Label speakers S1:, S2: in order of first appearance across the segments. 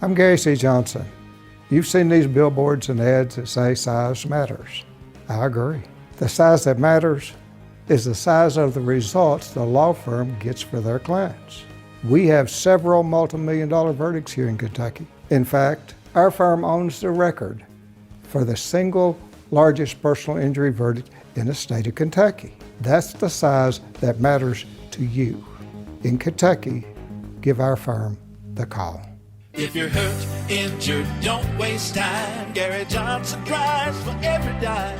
S1: I'm Gary C. Johnson. You've seen these billboards and ads that say size matters. I agree. The size that matters is the size of the results the law firm gets for their clients. We have several multi-million-dollar verdicts here in Kentucky. In fact, our firm owns the record for the single largest personal injury verdict in the state of Kentucky. That's the size that matters to you. In Kentucky, give our firm the call.
S2: If you're hurt, injured, don't waste time. Gary Johnson drives for every dime.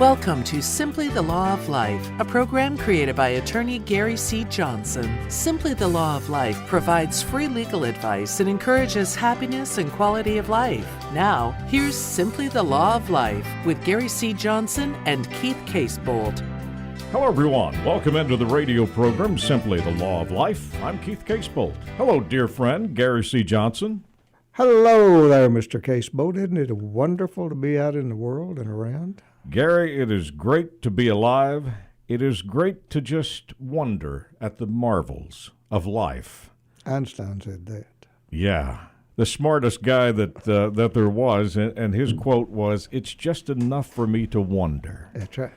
S3: Welcome to Simply the Law of Life, a program created by attorney Gary C. Johnson. Simply the Law of Life provides free legal advice and encourages happiness and quality of life. Now, here's Simply the Law of Life with Gary C. Johnson and Keith Casebolt.
S4: Hello, everyone. Welcome into the radio program, Simply the Law of Life. I'm Keith Casebolt. Hello, dear friend, Gary C. Johnson.
S1: Hello there, Mr. Casebolt. Isn't it wonderful to be out in the world and around?
S4: Gary, it is great to be alive. It is great to just wonder at the marvels of life.
S1: Einstein said that.
S4: Yeah, the smartest guy that there was, and his quote was, "It's just enough for me to wonder."
S1: That's right.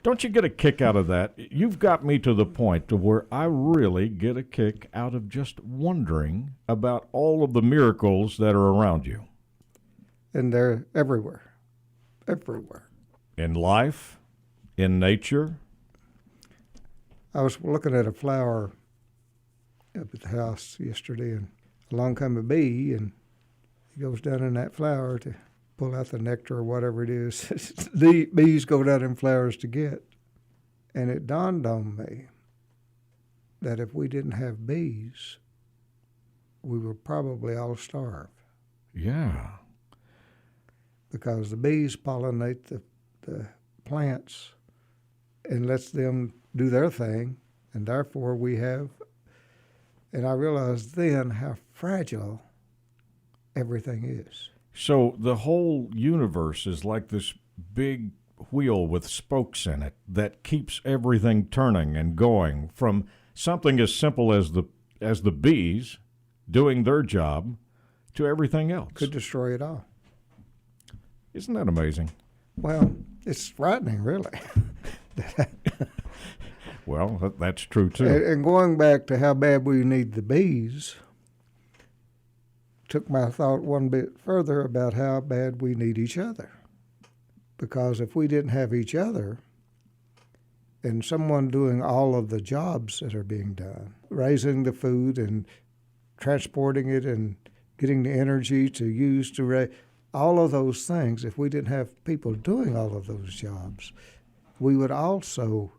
S4: Don't you get a kick out of that? You've got me to the point to where I really get a kick out of just wondering about all of the miracles that are around you.
S1: And they're everywhere. Everywhere.
S4: In life, in nature.
S1: I was looking at a flower up at the house yesterday, and along come a bee, and he goes down in that flower to pull out the nectar or whatever it is. The bees go down in flowers to get. And it dawned on me that if we didn't have bees, we would probably all starve.
S4: Yeah.
S1: Because the bees pollinate the plants and lets them do their thing, and therefore we have, and I realized then how fragile everything is.
S4: So the whole universe is like this big wheel with spokes in it that keeps everything turning and going, from something as simple as the bees doing their job to everything else.
S1: Could destroy it all.
S4: Isn't that amazing?
S1: Well, it's frightening, really.
S4: Well, that's true, too.
S1: And going back to how bad we need the bees, took my thought one bit further about how bad we need each other. Because if we didn't have each other, and someone doing all of the jobs that are being done, raising the food and transporting it and getting the energy to use to raise, all of those things, if we didn't have people doing all of those jobs, we would also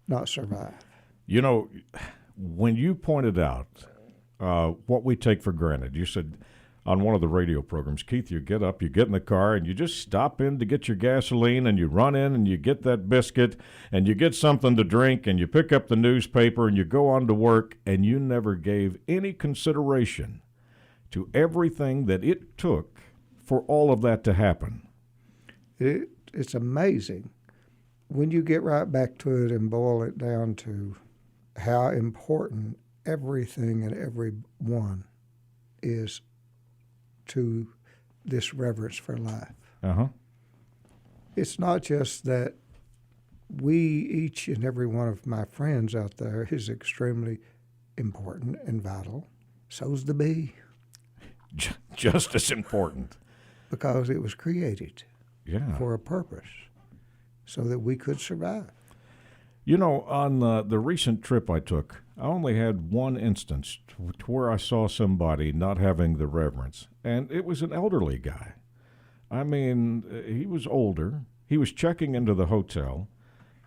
S1: not survive.
S4: You know, when you pointed out what we take for granted, you said on one of the radio programs, Keith, you get up, you get in the car, and you just stop in to get your gasoline, and you run in and you get that biscuit, and you get something to drink, and you pick up the newspaper, and you go on to work, and you never gave any consideration to everything that it took for all of that to happen.
S1: It's amazing when you get right back to it and boil it down to how important everything and everyone is to this reverence for life.
S4: Uh-huh.
S1: It's not just that each and every one of my friends out there is extremely important and vital. So's the bee.
S4: Just as important.
S1: Because it was created for a purpose so that we could survive.
S4: You know, on the recent trip I took, I only had one instance to where I saw somebody not having the reverence, and it was an elderly guy. I mean, he was older. He was checking into the hotel,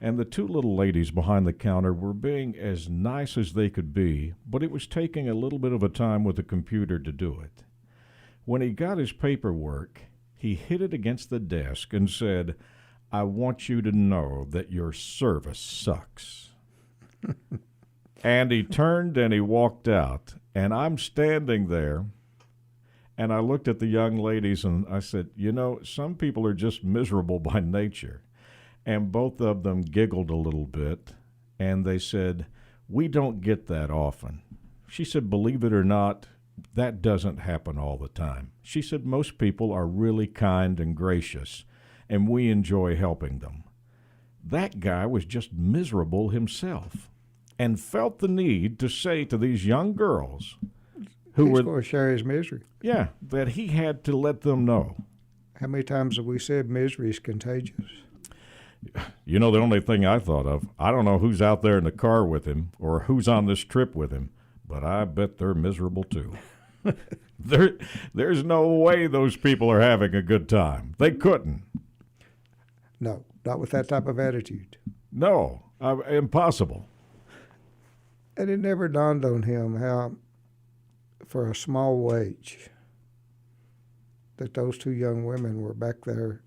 S4: and the two little ladies behind the counter were being as nice as they could be, but it was taking a little bit of a time with the computer to do it. When he got his paperwork, he hit it against the desk and said, "I want you to know that your service sucks." And he turned and he walked out. And I'm standing there, and I looked at the young ladies and I said, you know, some people are just miserable by nature. And both of them giggled a little bit, and they said, "We don't get that often." She said, "Believe it or not, that doesn't happen all the time. She said most people are really kind and gracious, and we enjoy helping them. That guy was just miserable himself and felt the need to say to these young girls who
S1: He's
S4: were,
S1: going to share his misery.
S4: yeah, that he had to let them know.
S1: How many times have we said misery is contagious?
S4: You know, the only thing I thought of, I don't know who's out there in the car with him or who's on this trip with him, but I bet they're miserable too. There's no way those people are having a good time. They couldn't.
S1: No, not with that type of attitude.
S4: No, impossible.
S1: And it never dawned on him how, for a small wage, that those two young women were back there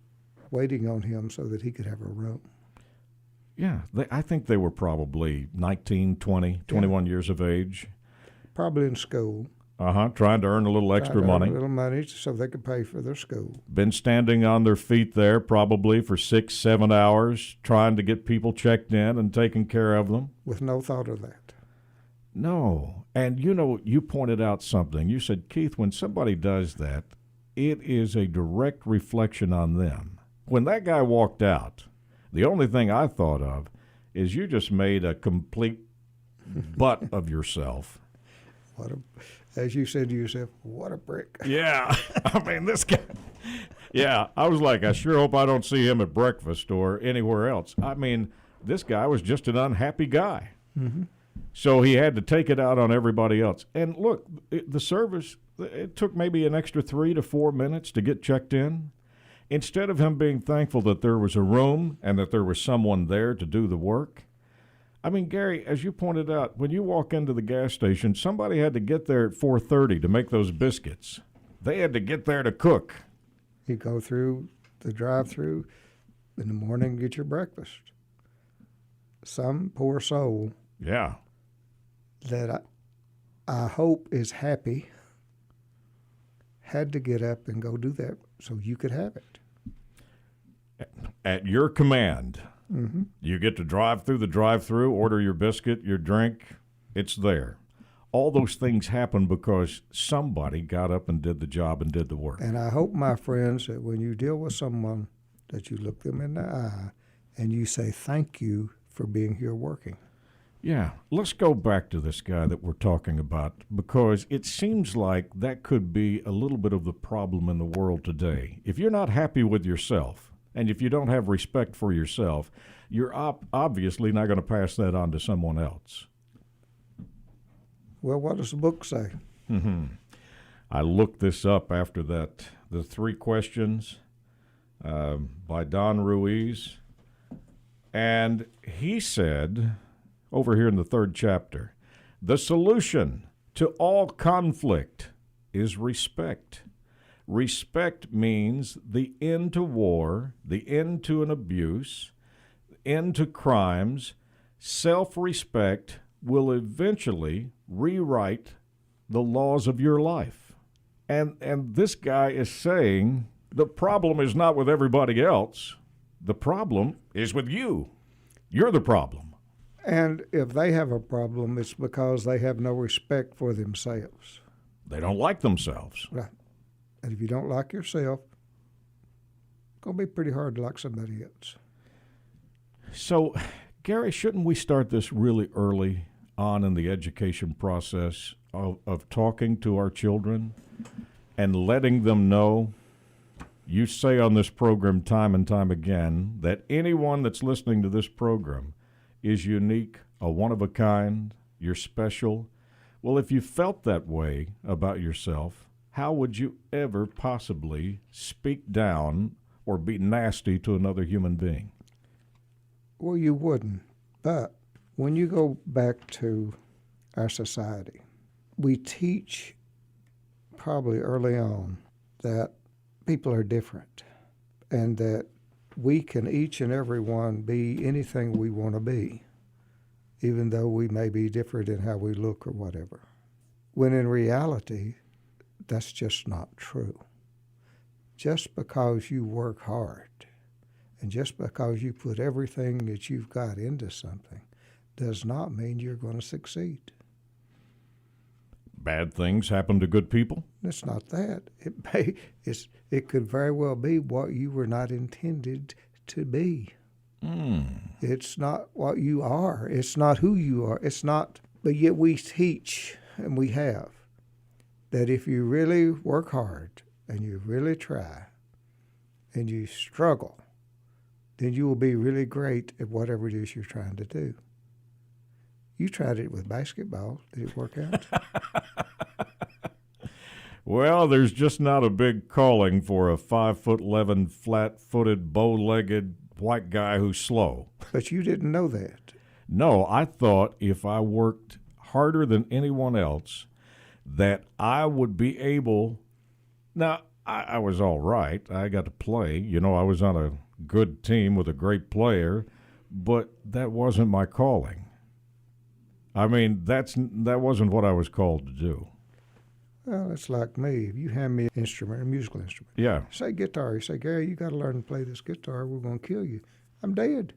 S1: waiting on him so that he could have a room.
S4: Yeah, I think they were probably 19, 20, 21 years of age.
S1: Probably in school.
S4: Trying to earn a little extra
S1: Trying to earn
S4: money.
S1: a little money so they could pay for their school.
S4: Been standing on their feet there probably for 6, 7 hours, trying to get people checked in and taking care of them.
S1: With no thought of that.
S4: No. And you know, you pointed out something. You said, Keith, when somebody does that, it is a direct reflection on them. When that guy walked out, the only thing I thought of is you just made a complete butt of yourself.
S1: As you said to yourself, what a prick.
S4: Yeah. I mean, this guy. Yeah. I was like, I sure hope I don't see him at breakfast or anywhere else. I mean, this guy was just an unhappy guy.
S1: Mm-hmm.
S4: So he had to take it out on everybody else. And look, the service, it took maybe an extra 3 to 4 minutes to get checked in. Instead of him being thankful that there was a room and that there was someone there to do the work. I mean, Gary, as you pointed out, when you walk into the gas station, somebody had to get there at 4:30 to make those biscuits. They had to get there to cook.
S1: You go through the drive-through in the morning and get your breakfast. Some poor soul
S4: Yeah.
S1: that I hope is happy had to get up and go do that so you could have it.
S4: At your command.
S1: Mm-hmm.
S4: You get to drive through the drive-through, order your biscuit, your drink, it's there. All those things happen because somebody got up and did the job and did the work.
S1: And I hope, my friends, that when you deal with someone, that you look them in the eye and you say thank you for being here working.
S4: Yeah, let's go back to this guy that we're talking about because it seems like that could be a little bit of the problem in the world today. If you're not happy with yourself, and if you don't have respect for yourself, you're obviously not going to pass that on to someone else.
S1: Well, what does the book say?
S4: Mm-hmm. I looked this up after that, the 3 questions by Don Ruiz, and he said, over here in the 3rd chapter, the solution to all conflict is respect. Respect means the end to war, the end to an abuse, end to crimes. Self-respect will eventually rewrite the laws of your life. And this guy is saying the problem is not with everybody else. The problem is with you. You're the problem.
S1: And if they have a problem, it's because they have no respect for themselves.
S4: They don't like themselves.
S1: Right. And if you don't like yourself, it's going to be pretty hard to like somebody else.
S4: So, Gary, shouldn't we start this really early on in the education process of talking to our children and letting them know? You say on this program time and time again that anyone that's listening to this program is unique, a one-of-a-kind, you're special. Well, if you felt that way about yourself, how would you ever possibly speak down or be nasty to another human being?
S1: Well, you wouldn't. But when you go back to our society, we teach probably early on that people are different and that we can each and every one be anything we want to be, even though we may be different in how we look or whatever. When in reality, that's just not true. Just because you work hard and just because you put everything that you've got into something does not mean you're going to succeed.
S4: bad things happen to good people?
S1: It's not that. It could very well be what you were not intended to be. It's not what you are. It's not who you are. It's not. But yet we teach, and we have, that if you really work hard and you really try and you struggle, then you will be really great at whatever it is you're trying to do. You tried it with basketball. Did it work out?
S4: Well, there's just not a big calling for a 5'11", flat-footed, bow-legged white guy who's slow.
S1: But you didn't know that.
S4: No, I thought if I worked harder than anyone else, that I would be able. Now, I was all right. I got to play. I was on a good team with a great player, but that wasn't my calling. I mean, that wasn't what I was called to do.
S1: Well, it's like me. If you hand me an instrument, a musical instrument,
S4: Yeah.
S1: say guitar, you say, Gary, you got to learn to play this guitar. We're going to kill you. I'm dead.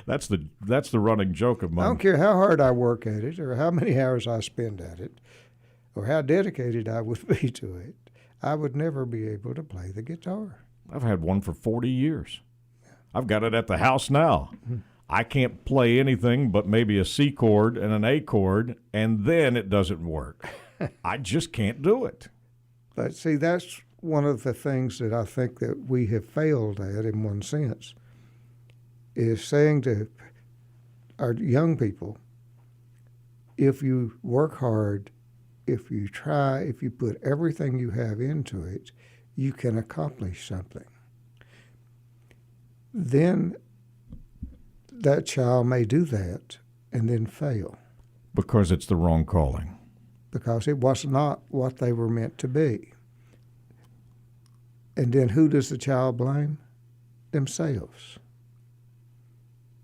S4: That's the running joke of mine.
S1: I don't care how hard I work at it or how many hours I spend at it or how dedicated I would be to it. I would never be able to play the guitar.
S4: I've had one for 40 years. I've got it at the house now. I can't play anything but maybe a C chord and an A chord, and then it doesn't work. I just can't do it.
S1: But see, that's one of the things that I think that we have failed at in one sense, is saying to our young people, if you work hard, if you try, if you put everything you have into it, you can accomplish something. Then that child may do that and then fail.
S4: Because it's the wrong calling.
S1: Because it was not what they were meant to be. And then who does the child blame? Themselves.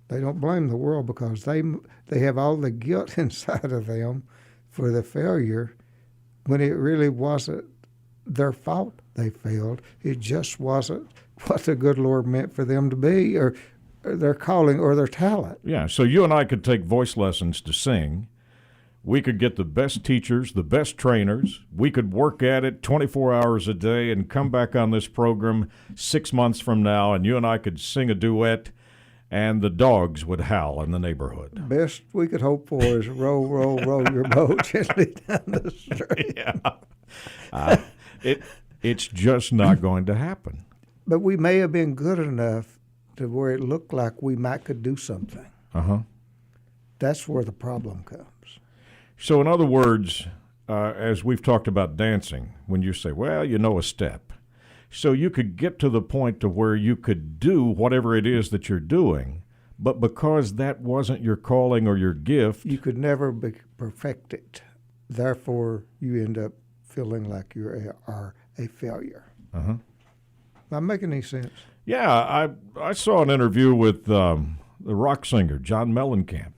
S1: They don't blame the world because they have all the guilt inside of them for the failure when it really wasn't their fault they failed. It just wasn't what the good Lord meant for them to be or their calling or their talent.
S4: Yeah, so you and I could take voice lessons to sing. We could get the best teachers, the best trainers. We could work at it 24 hours a day and come back on this program 6 months from now, and you and I could sing a duet, and the dogs would howl in the neighborhood.
S1: Best we could hope for is row, row, row your boat gently down the street.
S4: Yeah. It's just not going to happen.
S1: But we may have been good enough to where it looked like we might could do something.
S4: Uh-huh.
S1: That's where the problem comes.
S4: So in other words, as we've talked about dancing, when you say, well, you know a step. So you could get to the point to where you could do whatever it is that you're doing, but because that wasn't your calling or your gift.
S1: You could never perfect it. Therefore, you end up feeling like you are a failure.
S4: Uh-huh.
S1: Am I making any sense?
S4: Yeah, I saw an interview with the rock singer, John Mellencamp,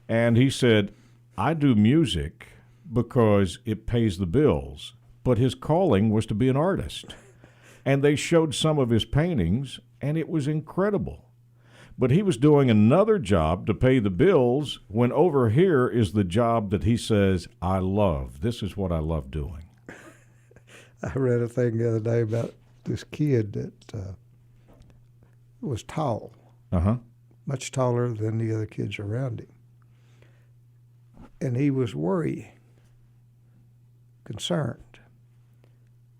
S4: and he said, I do music because it pays the bills, but his calling was to be an artist. And they showed some of his paintings, and it was incredible. But he was doing another job to pay the bills when over here is the job that he says, I love. This is what I love doing.
S1: I read a thing the other day about this kid that was tall, much taller than the other kids around him. And he was worried, concerned.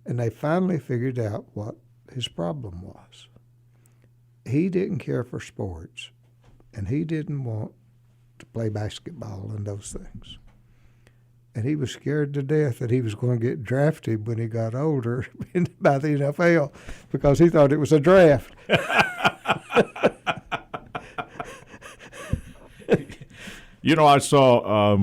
S1: And they finally figured out what his problem was. He didn't care for sports, and he didn't want to play basketball and those things. And he was scared to death that he was going to get drafted when he got older by the NFL because he thought it was a draft.
S4: You know, I saw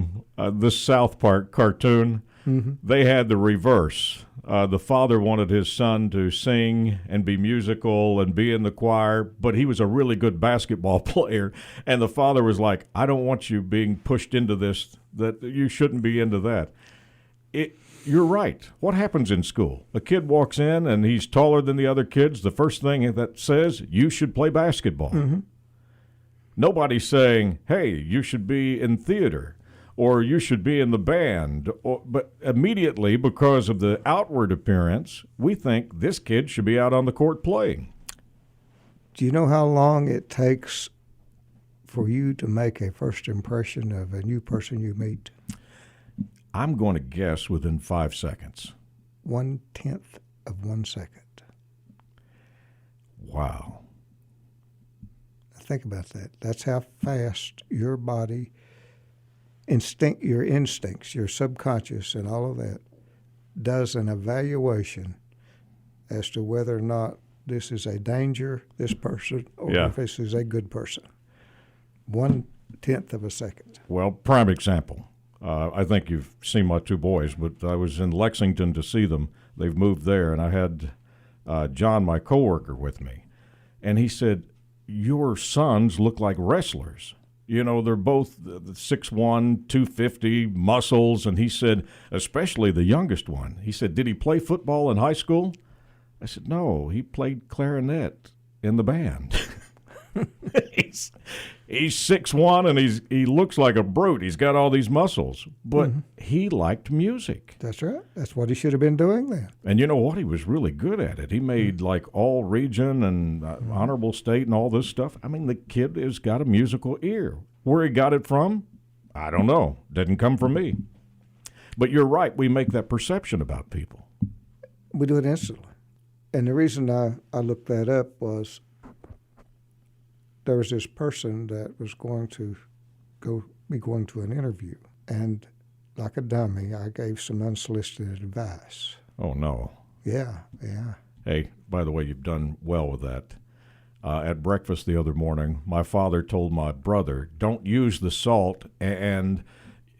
S4: this South Park cartoon. Mm-hmm. They had the reverse. The father wanted his son to sing and be musical and be in the choir, but he was a really good basketball player. And the father was like, I don't want you being pushed into this, that you shouldn't be into that. You're right. What happens in school? A kid walks in and he's taller than the other kids. The first thing that says, you should play basketball. Mm-hmm. Nobody's saying, hey, you should be in theater, or you should be in the band. But immediately, because of the outward appearance, we think this kid should be out on the court playing.
S1: Do you know how long it takes for you to make a first impression of a new person you meet?
S4: I'm going to guess within 5 seconds.
S1: 1/10 of 1 second.
S4: Wow.
S1: Think about that. That's how fast your body, your instincts, your subconscious, and all of that does an evaluation as to whether or not this is a danger, this person, or if this is a good person. 1/10 of a second.
S4: Well, prime example. I think you've seen my two boys, but I was in Lexington to see them. They've moved there, and I had John, my coworker, with me. And he said, your sons look like wrestlers. You know, they're both 6'1", 250, muscles. And he said, especially the youngest one, he said, did he play football in high school? I said, no, he played clarinet in the band. he's 6'1", and he looks like a brute. He's got all these muscles. But he liked music.
S1: That's right. That's what he should have been doing then.
S4: And you know what? He was really good at it. He made like all region and honorable state and all this stuff. I mean, the kid has got a musical ear. Where he got it from, I don't know. Didn't come from me. But you're right. We make that perception about people.
S1: We do it instantly. And the reason I looked that up was there was this person that was going to be going to an interview. And like a dummy, I gave some unsolicited advice.
S4: Oh, no.
S1: Yeah.
S4: Hey, by the way, you've done well with that. At breakfast the other morning, my father told my brother, don't use the salt, and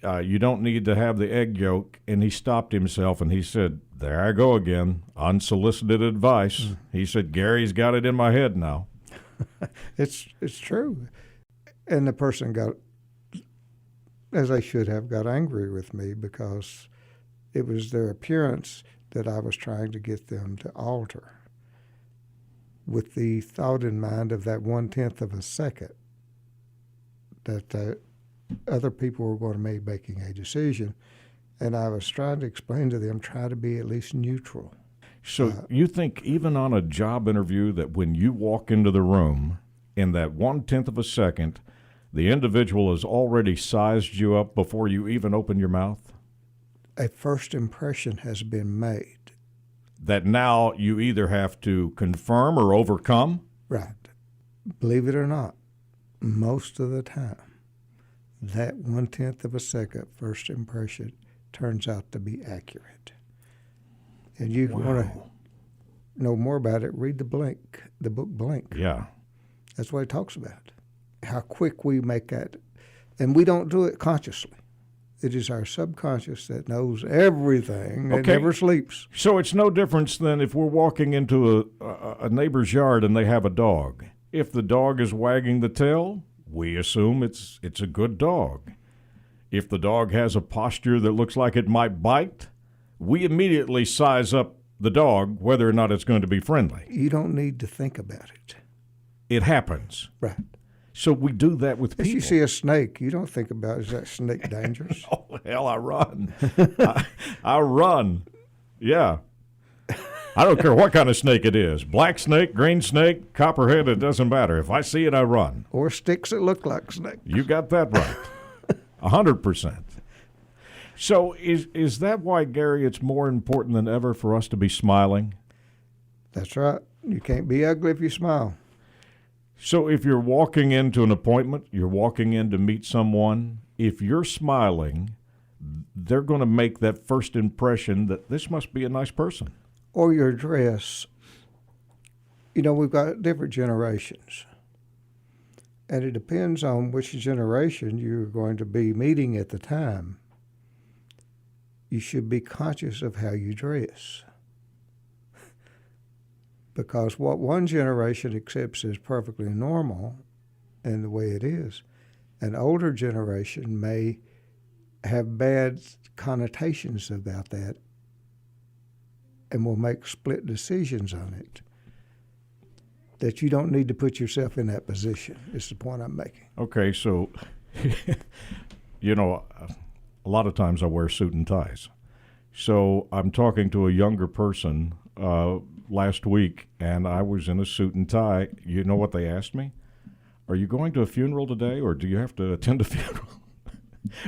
S4: you don't need to have the egg yolk. And he stopped himself, and he said, there I go again, unsolicited advice. He said, Gary's got it in my head now.
S1: It's true. And the person got, as they should have, got angry with me because it was their appearance that I was trying to get them to alter, with the thought in mind of that 1/10 of a second that other people were going to be making a decision. And I was trying to explain to them, try to be at least neutral.
S4: So you think even on a job interview that when you walk into the room in that 1/10 of a second, the individual has already sized you up before you even open your mouth?
S1: A first impression has been made.
S4: That now you either have to confirm or overcome?
S1: Right. Believe it or not, most of the time, that 1/10 of a second first impression turns out to be accurate. And you want to know more about it, read the book Blink.
S4: Yeah.
S1: That's what it talks about, how quick we make that. And we don't do it consciously. It is our subconscious that knows everything and never sleeps.
S4: So it's no difference than if we're walking into a neighbor's yard and they have a dog. If the dog is wagging the tail, we assume it's a good dog. If the dog has a posture that looks like it might bite, we immediately size up the dog whether or not it's going to be friendly.
S1: You don't need to think about it.
S4: It happens.
S1: Right.
S4: So we do that with people.
S1: If you see a snake, you don't think about, is that snake dangerous?
S4: Oh, hell, I run. I run. Yeah. I don't care what kind of snake it is. Black snake, green snake, copperhead, it doesn't matter. If I see it, I run.
S1: Or sticks that look like snakes.
S4: You got that right. 100%. So is that why, Gary, it's more important than ever for us to be smiling?
S1: That's right. You can't be ugly if you smile.
S4: So if you're walking into an appointment, you're walking in to meet someone, if you're smiling, they're going to make that first impression that this must be a nice person.
S1: Or your dress. You know, we've got different generations. And it depends on which generation you're going to be meeting at the time. You should be conscious of how you dress. Because what one generation accepts as perfectly normal and the way it is, an older generation may have bad connotations about that and will make split decisions on it. That you don't need to put yourself in that position is the point I'm making.
S4: Okay, so, you know, a lot of times I wear suit and ties. So I'm talking to a younger person last week, and I was in a suit and tie. You know what they asked me? Are you going to a funeral today, or do you have to attend a funeral?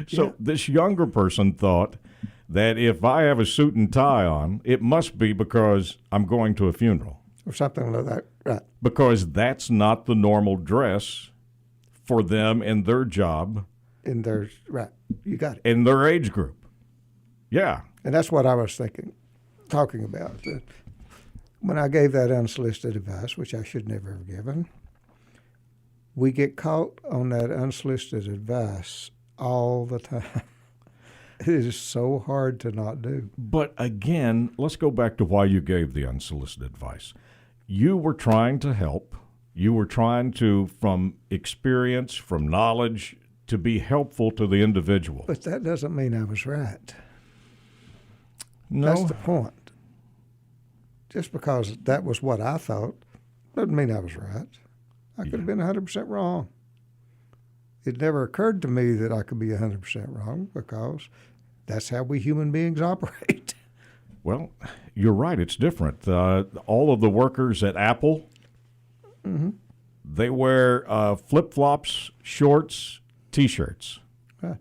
S4: So this younger person thought that if I have a suit and tie on, it must be because I'm going to a funeral.
S1: Or something like that, right.
S4: Because that's not the normal dress for them in their job.
S1: In their, right, you got it.
S4: In their age group. Yeah.
S1: And that's what I was talking about. When I gave that unsolicited advice, which I should never have given, we get caught on that unsolicited advice all the time. It is so hard to not do.
S4: But again, let's go back to why you gave the unsolicited advice. You were trying to help. You were trying to, from experience, from knowledge, to be helpful to the individual.
S1: But that doesn't mean I was right.
S4: No.
S1: That's the point. Just because that was what I thought doesn't mean I was right. I could have been 100% wrong. It never occurred to me that I could be 100% wrong because that's how we human beings operate.
S4: Well, you're right. It's different. All of the workers at Apple, they wear flip-flops, shorts, T-shirts.
S1: Huh.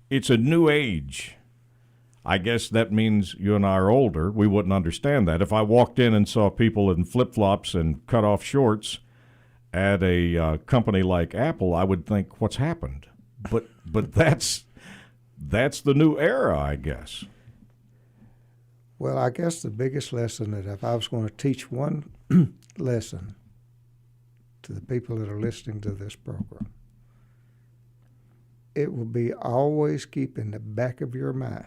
S4: It's a new age. I guess that means you and I are older. We wouldn't understand that. If I walked in and saw people in flip-flops and cut-off shorts at a company like Apple, I would think, what's happened? But that's the new era, I guess.
S1: Well, I guess the biggest lesson that if I was going to teach one lesson to the people that are listening to this program, it will be always keep in the back of your mind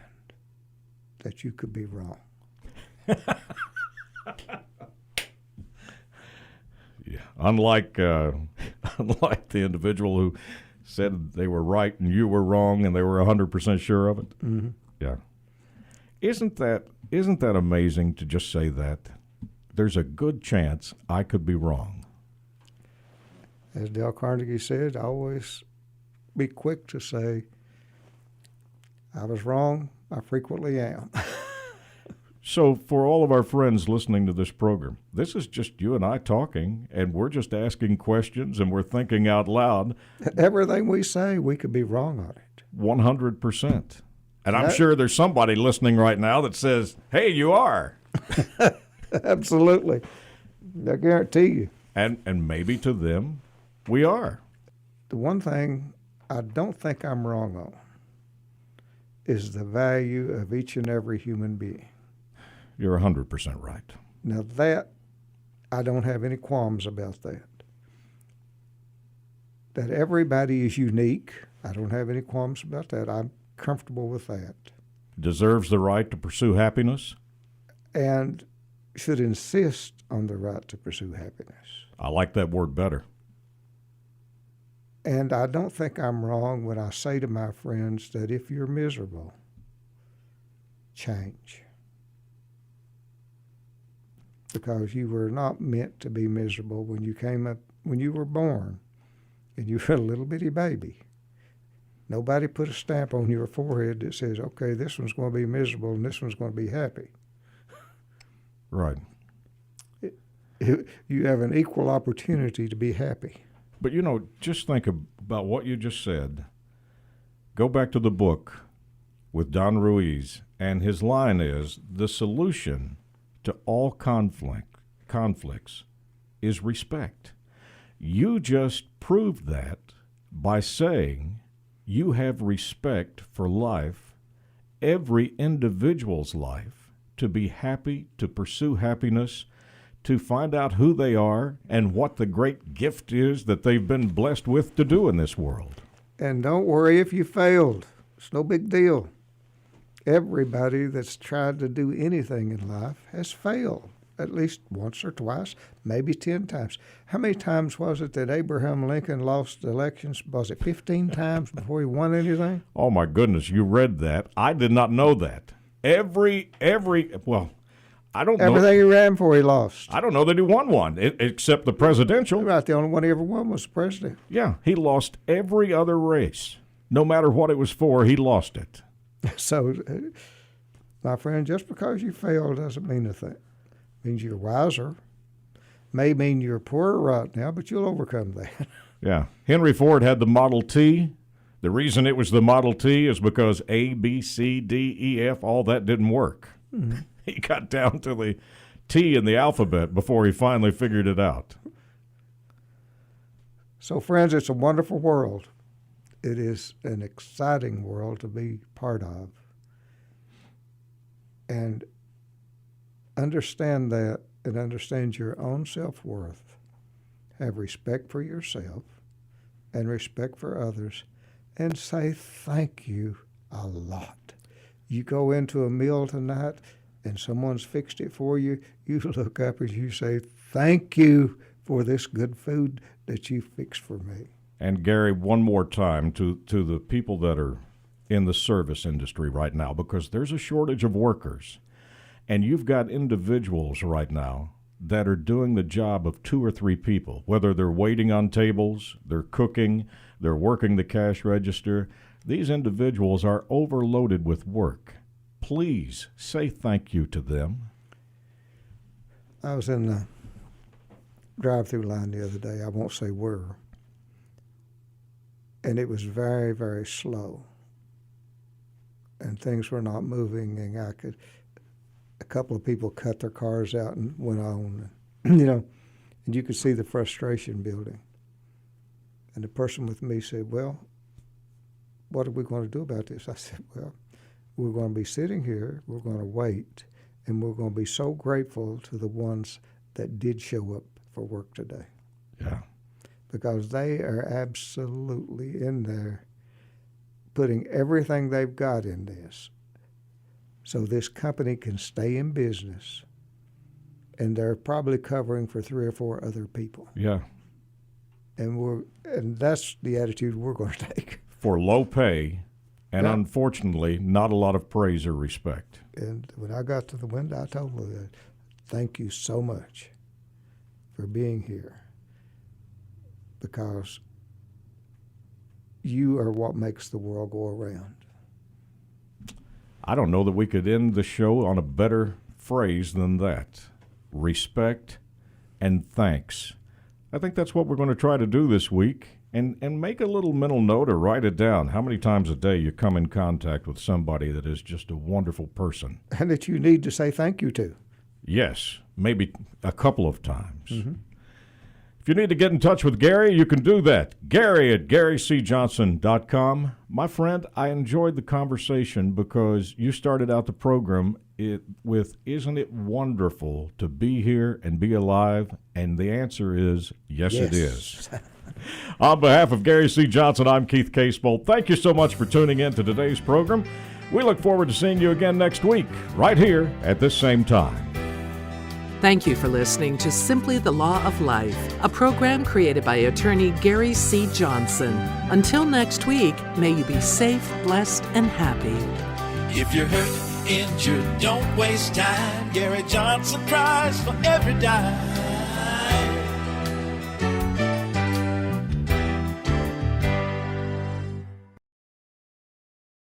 S1: that you could be wrong.
S4: Yeah, unlike the individual who said they were right and you were wrong and they were 100% sure of it.
S1: Mm-hmm.
S4: Yeah, isn't that amazing to just say that? There's a good chance I could be wrong.
S1: As Dale Carnegie said, always be quick to say, I was wrong. I frequently am.
S4: So for all of our friends listening to this program, this is just you and I talking, and we're just asking questions, and we're thinking out loud.
S1: Everything we say, we could be wrong on it.
S4: 100%. And I'm sure there's somebody listening right now that says, hey, you are.
S1: Absolutely. I guarantee you.
S4: And maybe to them, we are.
S1: The one thing I don't think I'm wrong on is the value of each and every human being.
S4: You're 100% right.
S1: Now that, I don't have any qualms about that. That everybody is unique, I don't have any qualms about that. I'm comfortable with that.
S4: Deserves the right to pursue happiness?
S1: And should insist on the right to pursue happiness.
S4: I like that word better.
S1: And I don't think I'm wrong when I say to my friends that if you're miserable, change. Because you were not meant to be miserable when you came up, when you were born, and you were a little bitty baby. Nobody put a stamp on your forehead that says, okay, this one's going to be miserable and this one's going to be happy.
S4: Right.
S1: You have an equal opportunity to be happy.
S4: But, just think about what you just said. Go back to the book with Don Ruiz, and his line is, the solution to all conflicts is respect. You just proved that by saying you have respect for life, every individual's life, to be happy, to pursue happiness, to find out who they are and what the great gift is that they've been blessed with to do in this world.
S1: And don't worry if you failed. It's no big deal. Everybody that's tried to do anything in life has failed at least once or twice, maybe 10 times. How many times was it that Abraham Lincoln lost elections? Was it 15 times before he won anything?
S4: Oh, my goodness, you read that. I did not know that. I don't know.
S1: Everything he ran for, he lost.
S4: I don't know that he won one, except the presidential.
S1: Right, the only one he ever won was the president.
S4: Yeah, he lost every other race. No matter what it was for, he lost it.
S1: So, my friend, just because you fail doesn't mean a thing. It means you're wiser. May mean you're poorer right now, but you'll overcome that.
S4: Yeah. Henry Ford had the Model T. The reason it was the Model T is because A, B, C, D, E, F, all that didn't work. Mm-hmm. He got down to the T in the alphabet before he finally figured it out.
S1: So, friends, it's a wonderful world. It is an exciting world to be part of. And understand that and understand your own self-worth. Have respect for yourself and respect for others, and say thank you a lot. You go into a meal tonight and someone's fixed it for you, you look up and you say, thank you for this good food that you fixed for me.
S4: And Gary, one more time to the people that are in the service industry right now, because there's a shortage of workers. And you've got individuals right now that are doing the job of 2 or 3 people, whether they're waiting on tables, they're cooking, they're working the cash register. These individuals are overloaded with work. Please say thank you to them.
S1: I was in the drive-through line the other day. I won't say where. And it was very, very slow. And things were not moving, and a couple of people cut their cars out and went on, and you could see the frustration building. And the person with me said, well, what are we going to do about this? I said, well, we're going to be sitting here, we're going to wait, and we're going to be so grateful to the ones that did show up for work today.
S4: Yeah.
S1: Because they are absolutely in there putting everything they've got in this so this company can stay in business, and they're probably covering for 3 or 4 other people.
S4: Yeah.
S1: And that's the attitude we're going to take.
S4: For low pay, and unfortunately, not a lot of praise or respect.
S1: And when I got to the window, I told them, thank you so much for being here, because you are what makes the world go around.
S4: I don't know that we could end the show on a better phrase than that. Respect and thanks. I think that's what we're going to try to do this week. And make a little mental note or write it down. How many times a day you come in contact with somebody that is just a wonderful person.
S1: And that you need to say thank you to.
S4: Yes, maybe a couple of times.
S1: Mm-hmm.
S4: If you need to get in touch with Gary, you can do that. Gary at GaryCJohnson.com. My friend, I enjoyed the conversation because you started out the program with, isn't it wonderful to be here and be alive? And the answer is, yes. It is. On behalf of Gary C. Johnson, I'm Keith Casebolt. Thank you so much for tuning in to today's program. We look forward to seeing you again next week, right here at this same time.
S3: Thank you for listening to Simply the Law of Life, a program created by attorney Gary C. Johnson. Until next week, may you be safe, blessed, and happy.
S2: If you're hurt, injured, don't waste time. Gary Johnson cries for every dime.